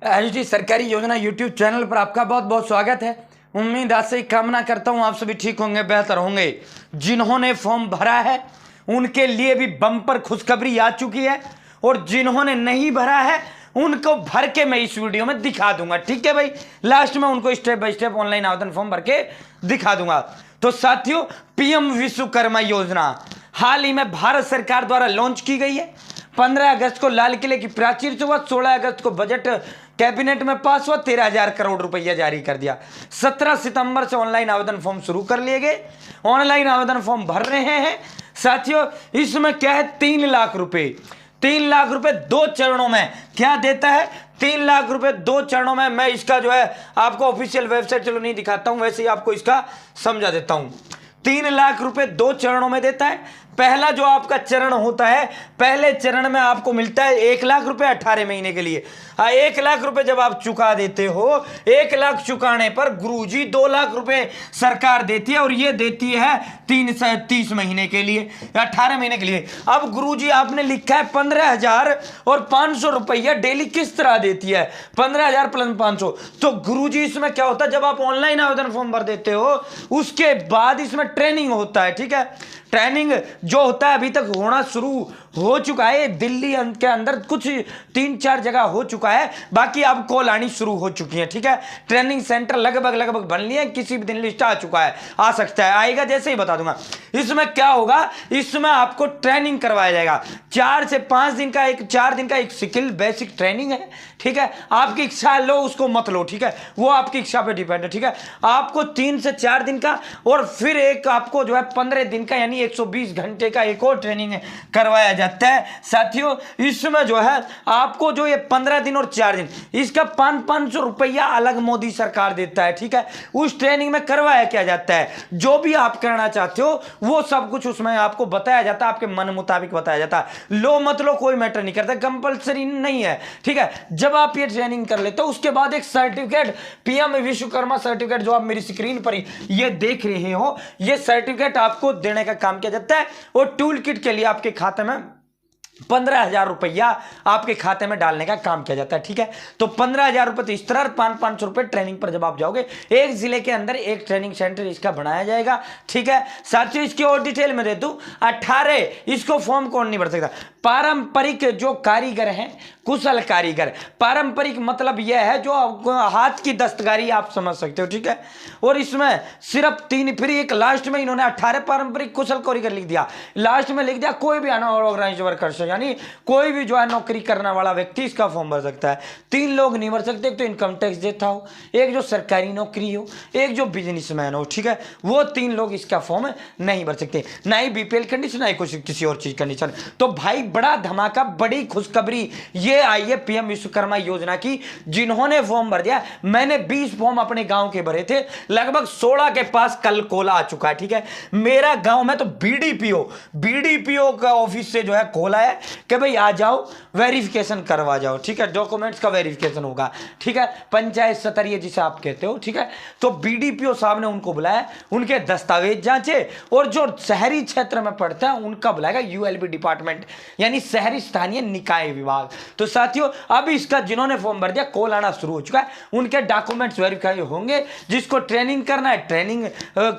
HD सरकारी योजना YouTube channel पर आपका बहुत बहुत स्वागत है। उम्मीद आज से कामना करता हूं आप सभी ठीक होंगे, बेहतर होंगे। जिन्होंने फॉर्म भरा है उनके लिए भी बम्पर खुशखबरी आ चुकी है, और जिन्होंने नहीं भरा है उनको भर के मैं इस वीडियो में दिखा दूंगा। ठीक है भाई, लास्ट में उनको स्टेप बाय स्टेप ऑनलाइन आवेदन फॉर्म भर के दिखा दूंगा। तो साथियों, पीएम विश्वकर्मा योजना हाल ही में भारत सरकार द्वारा लॉन्च की गई है। 15 अगस्त को लाल किले की प्राचीर से हुआ, 16 अगस्त को बजट कैबिनेट में पास हुआ, 13,000 करोड़ रुपया जारी कर दिया। 17 सितंबर से ऑनलाइन आवेदन फॉर्म शुरू कर लिए गए, ऑनलाइन आवेदन फॉर्म भर रहे हैं। साथियों, इसमें क्या है, 3 लाख रुपए 3 लाख रुपए 2 चरणों में क्या देता है, 3 लाख रुपए 2 चरणों में। मैं इसका जो है आपको ऑफिशियल वेबसाइट चलो नहीं दिखाता हूं, वैसे ही आपको इसका समझा देता हूं। 3 लाख रुपए 2 चरणों में देता है। पहला जो आपका चरण होता है, पहले चरण में आपको मिलता है 1 लाख रुपए 18 महीने के लिए। 1 लाख रुपए जब आप चुका देते हो, 1 लाख चुकाने पर गुरुजी 2 लाख रुपए सरकार देती है, और ये देती है 30 महीने के लिए, 18 महीने के लिए। अब गुरुजी आपने लिखा है 15,500 रुपया डेली किस तरह देती है, 15,000 + 500। तो गुरुजी इसमें क्या होता है, जब आप ऑनलाइन आवेदन फॉर्म भर देते हो उसके बाद इसमें ट्रेनिंग होता है। ठीक है, ट्रेनिंग जो होता है अभी तक होना शुरू हो चुका है, दिल्ली के अंदर कुछ 3-4 जगह हो चुका है, बाकी अब कॉल आनी शुरू हो चुकी है। ठीक है, ट्रेनिंग सेंटर लगभग बन लिए, किसी भी दिन लिस्ट आ चुका है, आ सकता है, आएगा जैसे ही बता दूंगा। इसमें क्या होगा, इसमें आपको ट्रेनिंग करवाया जाएगा 4 से 5 दिन का, 4 दिन का एक स्किल बेसिक ट्रेनिंग है। ठीक है, आपकी इच्छा लो उसको मत लो, ठीक है, वो आपकी इच्छा पे डिपेंड है। ठीक है, आपको 3 से 4 दिन का, और फिर एक आपको जो है 15 दिन का यानी 120 घंटे का एक और ट्रेनिंग करवाया जाता है। साथियों, इसमें जो है आपको जो ये 15 दिन और 4 दिन, इसका 500 रुपया अलग मोदी सरकार देता है। ठीक है, उस ट्रेनिंग में करवाया क्या जाता है, जो भी आप करना चाहते हो वो सब कुछ उसमें आपको बताया जाता है, आपके मन मुताबिक बताया जाता है। लो मत लो कोई मैटर नहीं करता, कंपलसरी नहीं है। ठीक है, जब आप ये ट्रेनिंग कर लेते हो उसके बाद एक सर्टिफिकेट, पीएम विश्वकर्मा सर्टिफिकेट, जो आप मेरी स्क्रीन पर ये देख रहे हो, ये सर्टिफिकेट आपको देने का काम किया जाता है। और टूल किट के लिए आपके खाते में 15,000 रुपया आपके खाते में डालने का काम किया जाता है। ठीक है, तो 15,000 रुपये तो इस तरह, 500 रुपये ट्रेनिंग पर जब आप जाओगे, एक जिले के अंदर एक ट्रेनिंग सेंटर इसका बनाया जाएगा। ठीक है, साथियों, इसकी और डिटेल में दे दूं, 18 इसको फॉर्म कौन नहीं भर सकता, पारंपरिक जो कारीगर हैं, कुशल कारीगर। पारंपरिक मतलब यह है जो हाथ की दस्तकारी, आप समझ सकते हो। ठीक है, और इसमें सिर्फ 3, फिर एक लास्ट में इन्होंने 18 पारंपरिक कुशल कारीगर लिख दिया, लास्ट में लिख दिया कोई भी अनऑर्गेनाइज्ड वर्कर, यानी कोई भी जो है नौकरी करने वाला व्यक्ति इसका फॉर्म भर सकता है। 3 लोग नहीं भर सकते, एक तो इनकम टैक्स देता हो, एक जो सरकारी नौकरी हो, एक जो बिजनेसमैन हो। ठीक है, वो 3 लोग इसका फॉर्म नहीं भर सकते, ना ही बीपीएल कंडीशन, ना ही कुछ किसी और चीज कंडीशन। तो भाई बड़ा धमाका, बड़ी खुशखबरी ये आई है पीएम विश्वकर्मा योजना की। जिन्होंने फॉर्म भर दिया, मैंने 20 फॉर्म अपने गांव के भरे थे, लगभग 16 के पास कल कॉल आ चुका है। ठीक है, मेरा गांव में तो बीडीपीओ का ऑफिस से जो है कॉल आया कि भाई आ जाओ, वेरिफिकेशन करवा जाओ। ठीक है, डॉक्यूमेंट्स का वेरिफिकेशन होगा। ठीक है, पंचायत स्तरीय जिसे आप कहते हो। ठीक है, तो बीडीपीओ साहब ने उनको बुलाया, उनके दस्तावेज जांचे, और जो शहरी क्षेत्र में पड़ता है उनका बुलाएगा यूएलबी डिपार्टमेंट, यानी शहरी स्थानीय निकाय विभाग। तो साथियों, अब इसका जिन्होंने फॉर्म भर दिया, कॉल आना शुरू हो चुका है, उनके डॉक्यूमेंट्स वेरीफाई होंगे। जिसको ट्रेनिंग करना है ट्रेनिंग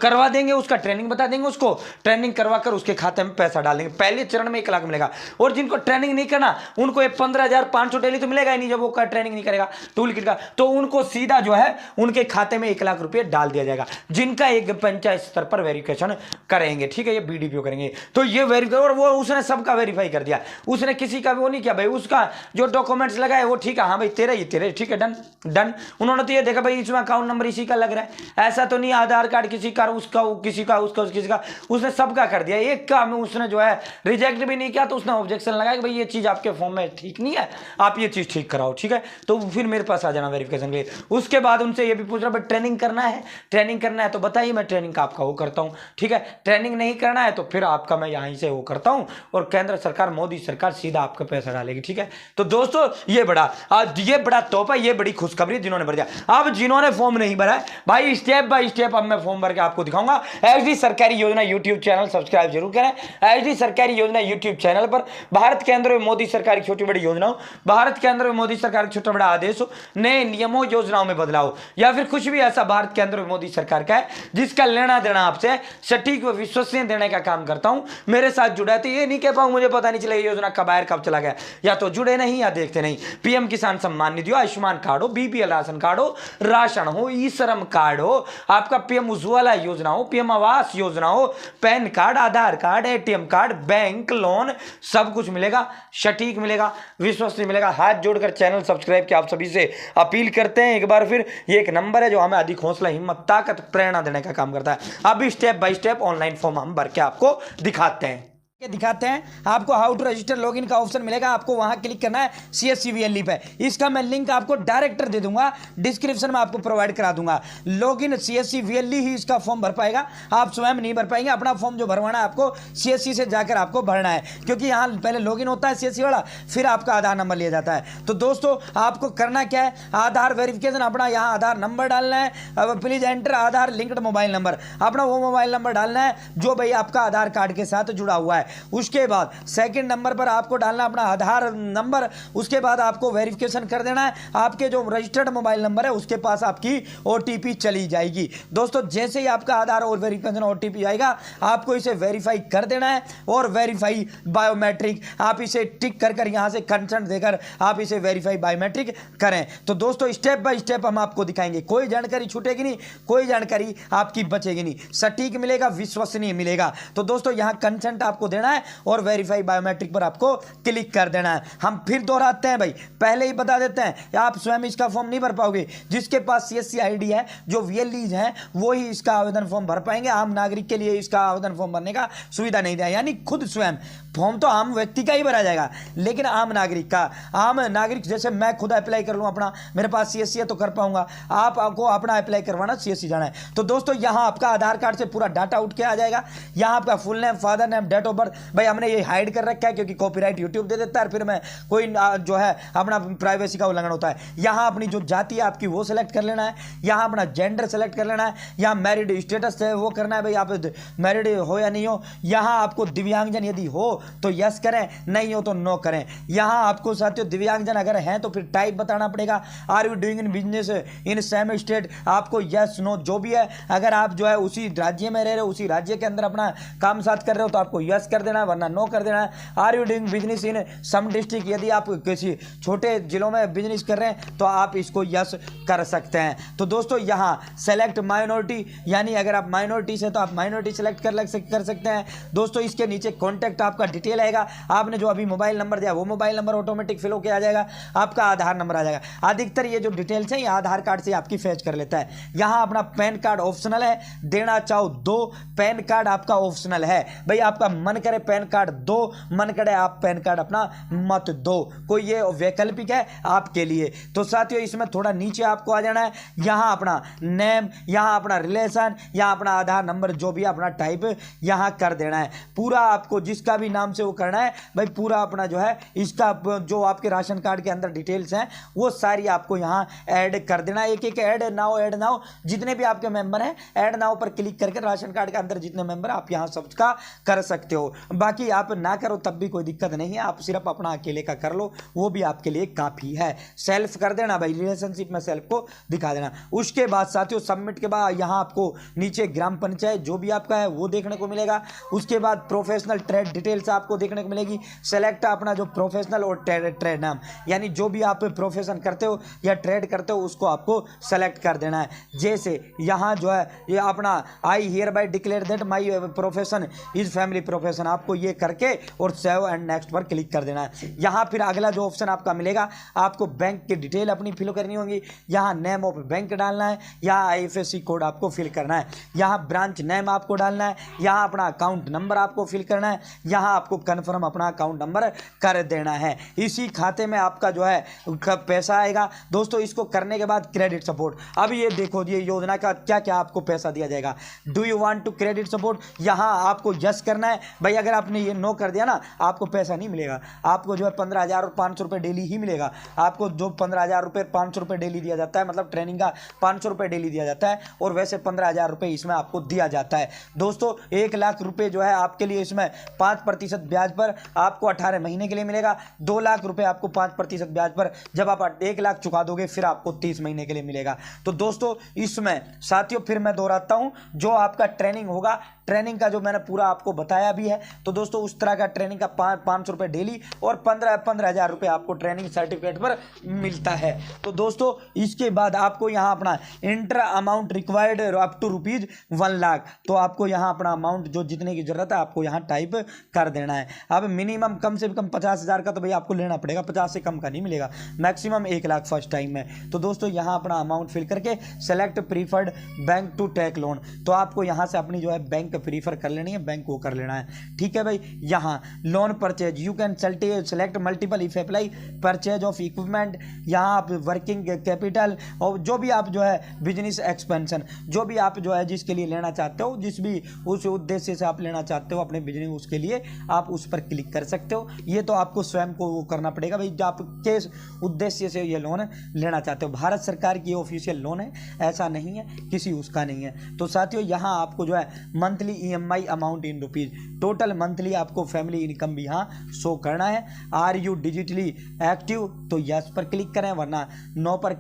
करवा देंगे, उसका ट्रेनिंग बता देंगे, उसको ट्रेनिंग करवा कर उसके खाते में पैसा डाल देंगे। पहले चरण में 1 लाख मिलेगा, और जिनको ट्रेनिंग नहीं करना उनको ये 15,500 डेली तो मिलेगा ही नहीं, जब वो ट्रेनिंग नहीं करेगा टूल किट का, तो उनको सीधा जो है उनके खाते में 1 लाख रुपए डाल दिया जाएगा, जिनका एक पंचायत स्तर पर वेरिफिकेशन करेंगे। ठीक है, ये बीडीपीओ करेंगे, तो ये वेरीफाई, और वो उसने सबका वेरीफाई कर दिया, उसने किसी का भी वो नहीं किया, भाई उसका जो डॉक्यूमेंट्स लगा है वो ठीक है, हाँ भाई तेरा, ठीक है, डन। उन्होंने तो ये देखा भाई इसमें अकाउंट नंबर इसी का लग रहा है, ऐसा तो नहीं आधार कार्ड किसी का, उसका किसी का, उसका किसी का, उसने सबका कर दिया। एक का उसने जो है रिजेक्ट भी नहीं किया, तो उसने ऑब्जेक्शन लगाया कि भाई ये चीज आपके फॉर्म में ठीक नहीं है, आप ये चीज ठीक कराओ। ठीक है, तो फिर मेरे पास आ जाना वेरिफिकेशन के लिए। उसके बाद उनसे ये भी पूछ रहा, भाई ट्रेनिंग करना है तो बताइए, मैं ट्रेनिंग का आपका वो करता हूँ। ठीक है, ट्रेनिंग नहीं करना है तो फिर आपका मैं यहीं से वो करता हूँ, और केंद्र सरकार मोदी सरकार सीधा आपका पैसा डालेगी। ठीक है, तो दोस्तों ये बड़ा तोहफा, ये बड़ी खुशखबरी जिन्होंने भर दिया। अब जिन्होंने फॉर्म नहीं भरा है भाई, स्टेप बाय स्टेप अब मैं फॉर्म भर के आपको दिखाऊंगा। एचडी सरकारी योजना यूट्यूब चैनल सब्सक्राइब जरूर करें। एचडी सरकारी योजना यूट्यूब चैनल पर भारत के अंदर में मोदी सरकार की छोटी बड़ी योजनाओं, भारत के अंदर में मोदी सरकार के छोटा बड़ा आदेश हो, नए नियमों योजनाओं में बदलाव, या फिर कुछ भी ऐसा भारत के अंदर में मोदी सरकार का है जिसका लेना देना आपसे सटीक व विश्वसनीय देने का काम करता हूं। मेरे साथ जुड़ा है तो ये नहीं कह पाऊं मुझे पता नहीं चला ये योजना कब आया कब चला गया, या तो जुड़े नहीं या देखते नहीं। पीएम किसान सम्मान निधि हो, आयुष्मान कार्ड हो, बीपीएल राशन कार्ड हो, राशन हो, ई श्रम कार्ड हो, आपका पीएम उज्ज्वला योजना हो, पीएम आवास योजना हो, PAN card, Aadhaar card, ATM card, bank loan, सब कुछ मिलेगा, सटीक मिलेगा, विश्वसनीय मिलेगा। हाथ जोड़कर चैनल सब्सक्राइब के आप सभी से अपील करते हैं। एक बार फिर ये एक नंबर है जो हमें अधिक हौसला, हिम्मत, ताकत, प्रेरणा देने का काम करता है। अभी step by step online form हम भर के आपको दिखाते हैं। आपको हाउ टू रजिस्टर लॉगिन का ऑप्शन मिलेगा, आपको वहां क्लिक करना है CSCVLE पे। इसका मैं लिंक आपको डायरेक्ट दे दूंगा, डिस्क्रिप्शन में आपको प्रोवाइड करा दूंगा। लॉगिन CSCVLE ही इसका फॉर्म भर पाएगा, आप स्वयं नहीं भर पाएंगे। अपना फॉर्म जो भरवाना है आपको CSC से जाकर आपको भरना है, क्योंकि यहाँ पहले लॉगिन होता है CSC वाला, फिर आपका आधार नंबर लिया जाता है। तो दोस्तों आपको करना क्या है, आधार वेरिफिकेशन, अपना यहाँ आधार नंबर डालना है। अब please enter Aadhaar linked mobile number, अपना वो मोबाइल नंबर डालना है जो भाई आपका आधार कार्ड के साथ जुड़ा हुआ है। उसके बाद सेकंड नंबर पर आपको डालना अपना आधार नंबर। उसके बाद आपको वेरिफिकेशन कर देना है, आपके जो रजिस्टर्ड मोबाइल नंबर है उसके पास आपकी OTP चली जाएगी। दोस्तों जैसे ही आपका आधार और वेरिफिकेशन OTP आएगा, आपको इसे वेरीफाई कर देना है, और वेरीफाई बायोमेट्रिक आप इसे टिक कर कर यहां से कंसेंट देकर आप इसे वेरीफाई बायोमेट्रिक करें। तो दोस्तों स्टेप बाय स्टेप हम आपको दिखाएंगे, कोई जानकारी छूटेगी नहीं, कोई जानकारी आपकी बचेगी नहीं, सटीक मिलेगा, विश्वसनीय मिलेगा। तो दोस्तों यहां कंसेंट आपको देना है और वेरीफाई बायोमेट्रिक पर आपको क्लिक कर देना है। हम फिर दोहराते हैं भाई, पहले ही बता देते हैं, आप स्वयं इसका फॉर्म नहीं भर पाओगे। जिसके पास CSC ID है, जो VLEs हैं, वो ही इसका आवेदन फॉर्म भर पाएंगे। आम नागरिक के लिए इसका आवेदन फॉर्म भरने का सुविधा नहीं दिया, यानी खुद स्वयं फॉर्म तो आम व्यक्ति का ही भरा जाएगा, लेकिन आम नागरिक जैसे मैं खुद अप्लाई कर लूँ अपना, मेरे पास CSC है तो कर पाऊंगा, आपको अपना अप्लाई करवाना CSC जाना है। तो दोस्तों यहाँ आपका आधार कार्ड से पूरा डाटा उठ के आ जाएगा। यहाँ आपका full name, father name, date of birth, भाई हमने ये हाइड कर रखा है क्योंकि कॉपीराइट यूट्यूब दे देता है, फिर मैं कोई जो है अपना प्राइवेसी का उल्लंघन होता है। यहाँ अपनी जो जाति है आपकी वो सिलेक्ट कर लेना है, यहाँ अपना जेंडर सेलेक्ट कर लेना है, यहाँ मैरिड स्टेटस है वो करना है, भाई आप मैरिड हो या नहीं हो। यहाँ आपको दिव्यांगजन यदि हो तो यस करें, नहीं हो तो नो करें। यहाँ आपको साथियों दिव्यांगजन अगर हैं तो फिर टाइप बताना पड़ेगा, are you doing in business in same state, आपको यस नो जो भी है। अगर आप जो है उसी राज्य में रह रहे हो, उसी राज्य के अंदर अपना काम साथ कर रहे हो तो आपको यस कर देना है, वरना नो कर देना है। Are you doing business in same district, यदि आप किसी छोटे जिलों में बिजनेस कर रहे हैं तो आप इसको यस कर सकते हैं। तो दोस्तों यहाँ सेलेक्ट माइनॉरिटी, यानी अगर आप माइनॉरिटी से तो आप माइनॉरिटी सेलेक्ट कर सकते हैं। दोस्तों इसके नीचे कॉन्टैक्ट आपका डिटेल आएगा, आपने जो अभी मोबाइल नंबर दिया वो मोबाइल नंबर ऑटोमेटिक फिल होकर आ जाएगा, आपका आधार नंबर आ जाएगा। अधिकतर ये जो डिटेल्स हैं ये आधार कार्ड से आपकी फैच कर लेता है। यहाँ अपना पैन कार्ड ऑप्शनल है, देना चाहो दो, पैन कार्ड आपका ऑप्शनल है। भाई आपका मन करे पैन कार्ड दो, मन करे आप पैन कार्ड अपना मत दो, कोई ये वैकल्पिक है आपके लिए। तो साथियों इसमें थोड़ा नीचे आपको आ जाना है, यहाँ अपना नेम, यहाँ अपना रिलेशन, यहाँ अपना आधार नंबर जो भी अपना टाइप यहाँ कर देना है। पूरा आपको जिसका भी नाम से वो करना है भाई, पूरा अपना जो है इसका जो आपके राशन कार्ड के अंदर डिटेल्स हैं वो सारी आपको यहाँ ऐड कर देना है। एक एक ऐड नाउ जितने भी आपके मेंबर हैं ऐड नाउ पर क्लिक करके राशन कार्ड के अंदर जितने मेंबर आप यहाँ सबका कर सकते हो। बाकी आप ना करो तब भी कोई दिक्कत नहीं है, आप सिर्फ अपना अकेले का कर लो, वो भी आपके लिए काफ़ी है। सेल्फ कर देना भाई, रिलेशनशिप में सेल्फ को दिखा देना। उसके बाद साथियों सबमिट के बाद यहाँ आपको नीचे ग्राम पंचायत जो भी आपका है वो देखने को मिलेगा। उसके बाद प्रोफेशनल ट्रेड डिटेल्स आपको देखने को मिलेगी। सेलेक्ट अपना जो प्रोफेशनल और ट्रेड नाम, यानी जो भी आप प्रोफेशन करते हो या ट्रेड करते हो उसको आपको सेलेक्ट कर देना है। जैसे यहाँ जो है ये अपना I hear bye declare that my profession is family profession, आपको ये करके और सेव एंड नेक्स्ट पर क्लिक कर देना है। यहाँ फिर अगला जो ऑप्शन आपका मिलेगा, आपको बैंक की डिटेल अपनी फिल करनी होगी। यहाँ नेम ऑफ बैंक डालना है, यहाँ IFSC कोड आपको फिल करना है, यहाँ ब्रांच नेम आपको डालना है, यहाँ अपना अकाउंट नंबर आपको फिल करना है, यहाँ आपको कन्फर्म अपना अकाउंट नंबर कर देना है। इसी खाते में आपका जो है पैसा आएगा। दोस्तों इसको करने के बाद क्रेडिट सपोर्ट, अब ये देखो ये योजना का क्या क्या आपको पैसा दिया जाएगा। Do you want to credit support, यहाँ आपको यस करना है भाई। अगर आपने ये नो कर दिया ना, आपको पैसा नहीं मिलेगा। आपको जो है 15,500 रुपये डेली ही मिलेगा। आपको जो 15,000 रुपये 500 रुपये डेली दिया जाता है, मतलब ट्रेनिंग का 500 रुपये डेली दिया जाता है, और वैसे 15,000 रुपये इसमें आपको दिया जाता है। दोस्तों 1 लाख रुपये जो है आपके लिए इसमें 5% ब्याज पर आपको 18 महीने के लिए मिलेगा। 2 लाख रुपये आपको 5% ब्याज पर जब आप 1 लाख चुका दोगे फिर आपको 30 महीने के लिए मिलेगा। तो दोस्तों इसमें साथियों फिर मैं दोहराता हूं, जो आपका ट्रेनिंग होगा, ट्रेनिंग का जो मैंने पूरा आपको बताया भी है, तो दोस्तों उस तरह का ट्रेनिंग का 500 रुपये डेली और 15,000 रुपये आपको ट्रेनिंग सर्टिफिकेट पर मिलता है। तो दोस्तों इसके बाद आपको यहाँ अपना enter amount required up to ₹1 lakh, तो आपको यहाँ अपना अमाउंट जो जितने की जरूरत है आपको यहाँ टाइप कर देना है। अब मिनिमम कम से कम 50,000 का तो भाई आपको लेना पड़ेगा, 50 से कम का नहीं मिलेगा, मैक्सिमम 1 लाख फर्स्ट टाइम में। तो दोस्तों यहाँ अपना अमाउंट फिल करके select preferred bank to take loan, तो आपको यहाँ से अपनी जो है बैंक प्रीफर कर लेनी है, बैंक को कर लेना है। ठीक है भाई। यहाँ loan purchase you can select multiple if apply purchase of equipment, यहाँ आप वर्किंग कैपिटल और जो भी आप जो है बिजनेस एक्सपेंशन, जो भी आप जो है जिसके लिए लेना चाहते हो, जिस भी उस उद्देश्य से आप लेना चाहते हो अपने बिजनेस, उसके लिए आप उस पर क्लिक कर सकते हो। ये तो आपको स्वयं को वो करना पड़ेगा भाई, आप किस उद्देश्य से ये लोन लेना चाहते हो। भारत सरकार की ऑफिशियल लोन है, ऐसा नहीं है किसी उसका नहीं है। तो साथियों यहाँ आपको जो है monthly EMI amount in rupees, total monthly आपको फैमिली इनकम भी यहाँ शो करना है। आर यू डिजिटली एक्टिव, तो यस पर क्लिक करें, वरना नो पर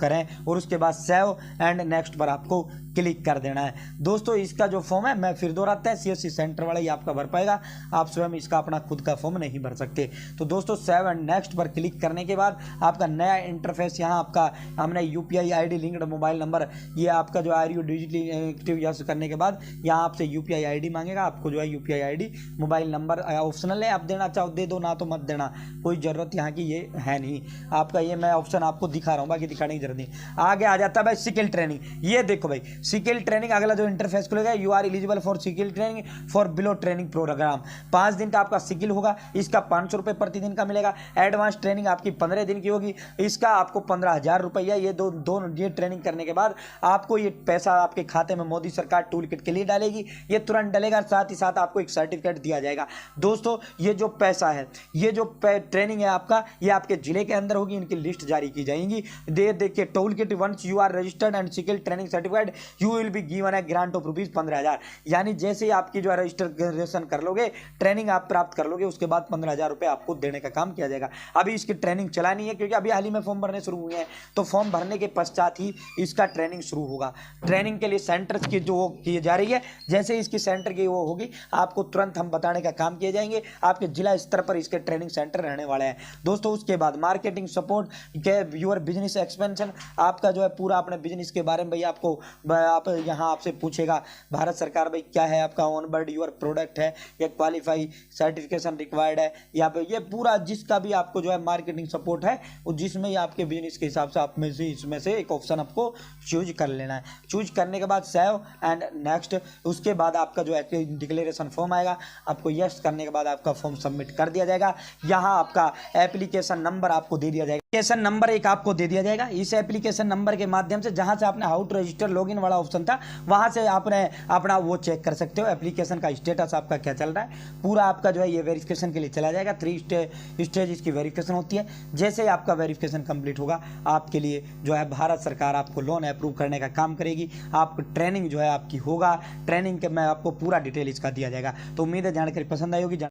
करें, और उसके बाद सेव एंड नेक्स्ट पर आपको क्लिक कर देना है। दोस्तों इसका जो फॉर्म है मैं फिर दोहराता है, CSC सेंटर वाला ही आपका भर पाएगा, आप स्वयं इसका अपना खुद का फॉर्म नहीं भर सकते। तो दोस्तों सेव एंड नेक्स्ट पर क्लिक करने के बाद आपका नया इंटरफेस, यहाँ आपका हमने UPI ID linked mobile number, ये आपका जो are you digitally active yes करने के बाद यहाँ आपसे UPI ID मांगेगा। आपको जो है UPI ID mobile number optional है, आप देना चाहो दे दो, ना तो मत देना, कोई ज़रूरत यहाँ की ये है नहीं। आपका ये मैं ऑप्शन आपको दिखा रहा हूँ, बाकी दिखाने की जरूरत नहीं। आगे आ जाता है भाई स्किल ट्रेनिंग। ये देखो भाई स्किल ट्रेनिंग, अगला जो इंटरफेस खुलेगा, you are eligible for skill training for below training programme. 5 दिन का आपका स्किल होगा, इसका 500 रुपये प्रतिदिन का मिलेगा। एडवांस ट्रेनिंग आपकी 15 दिन की होगी, इसका आपको 15,000 रुपया। ये ये ट्रेनिंग करने के बाद आपको ये पैसा आपके खाते में मोदी सरकार टूल किट के लिए डालेगी, ये तुरंत डलेगा, साथ ही साथ आपको एक सर्टिफिकेट दिया जाएगा। दोस्तों ये जो पैसा है, ये जो ट्रेनिंग है आपका, ये आपके जिले के अंदर होगी, इनकी लिस्ट जारी की जाएगी। देखिए tool kit once you are registered and skill training certificate you will be given a grant of ₹15,000, यानी जैसे ही आपकी जो है रजिस्ट्रेशन कर लोगे, ट्रेनिंग आप प्राप्त कर लोगे, उसके बाद 15,000 रुपये आपको देने का काम किया जाएगा। अभी इसकी ट्रेनिंग चलानी है क्योंकि अभी हाल ही में फॉर्म भरने शुरू हुए हैं, तो फॉर्म भरने के पश्चात ही इसका ट्रेनिंग शुरू होगा। ट्रेनिंग के लिए सेंटर्स की जो की जा रही है, जैसे इसकी सेंटर की वो होगी आपको तुरंत हम बताने का काम किए जाएंगे। आपके जिला स्तर पर इसके ट्रेनिंग सेंटर रहने वाले हैं। दोस्तों उसके बाद मार्केटिंग सपोर्ट के यूर बिजनेस एक्सपेंशन, आपका जो है पूरा अपने बिजनेस के बारे में भाई आपको आप यहाँ आपसे पूछेगा भारत सरकार भाई क्या है आपका ऑन बोर्ड यूर प्रोडक्ट है या क्वालिफाई सर्टिफिकेशन रिक्वायर्ड है, या पे ये पूरा जिसका भी आपको जो है मार्केटिंग सपोर्ट है, जिसमें ही आपके बिजनेस के हिसाब से आप में से इसमें से एक ऑप्शन आपको चूज कर लेना है। चूज करने के बाद सेव एंड नेक्स्ट, उसके बाद आपका जो है डिक्लेरेशन फॉर्म आएगा, आपको यस करने के बाद आपका फॉर्म सबमिट कर दिया जाएगा। यहाँ आपका एप्लीकेशन नंबर आपको दे दिया जाएगा, एप्लीकेशन नंबर एक आपको दे दिया जाएगा। इस एप्लीकेशन नंबर के माध्यम से जहाँ से आपने हाउ टू रजिस्टर लॉगिन वाला ऑप्शन था, वहाँ से आपने अपना वो चेक कर सकते हो एप्लीकेशन का स्टेटस आपका क्या चल रहा है। पूरा आपका जो है ये वेरिफिकेशन के लिए चला जाएगा। 3 स्टेज इसकी वेरिफिकेशन होती है। जैसे ही आपका वेरिफिकेशन कंप्लीट होगा, आपके लिए जो है भारत सरकार आपको लोन अप्रूव करने का काम करेगी। आपको ट्रेनिंग जो है आपकी होगा, ट्रेनिंग के में आपको पूरा डिटेल इसका दिया जाएगा। तो उम्मीद है जानकारी पसंद आई होगी।